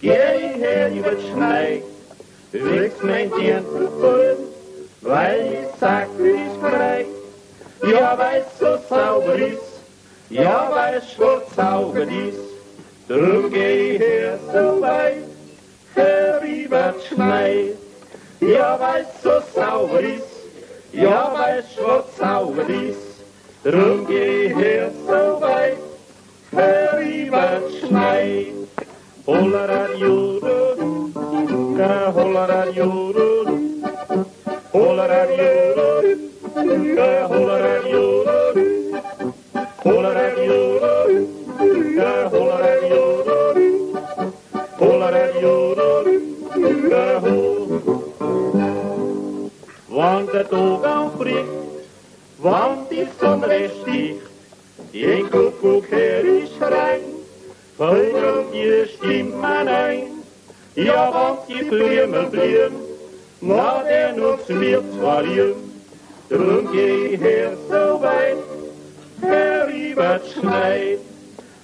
Geh her über die Schnee, bewegst mein Tier zu voll, weil ich sag, wie ich breit. Ja, weil's so sauber ist, ja, weil's schwarz sauber ist, drum geh ich her so weit, her über die Schnee. Ja, weil's so sauber ist, ja, weil's schwarz sauber ist, drum geh ich her so weit, her über die Schnee. Holla-ra-di-o-do, holla-ra-di-o-do, holla-ra-di-o-do, holla-ra-di-o-do, holla-ra-di-o-do, holla-ra-di-o-do, holla-ra-di-o-do, want der Tag aufbricht, want die Sonne sticht, die Kuckuck her ist rein, Vollgrund die Stimme ein, ja, want die Blüme blühen, na, der nutzt mir zwar lieb, drum geh ich her so weit, her über die Schnee.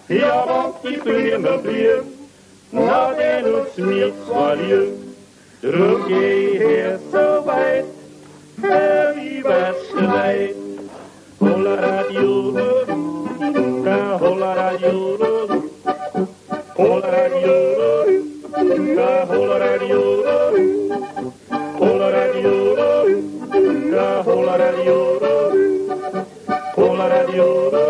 Ja, want die Blüme blühen, na, der nutzt mir zwar lieb, drum geh ich her so weit, her über die Schnee. Holla-ra-di-o-do, holla-ra-di-o-do, holla-ra-di-o-do, holla-ra-di-o-do, holla-ra-di-o-do, holla-ra-di-o-do, holla-ra-di-o-do.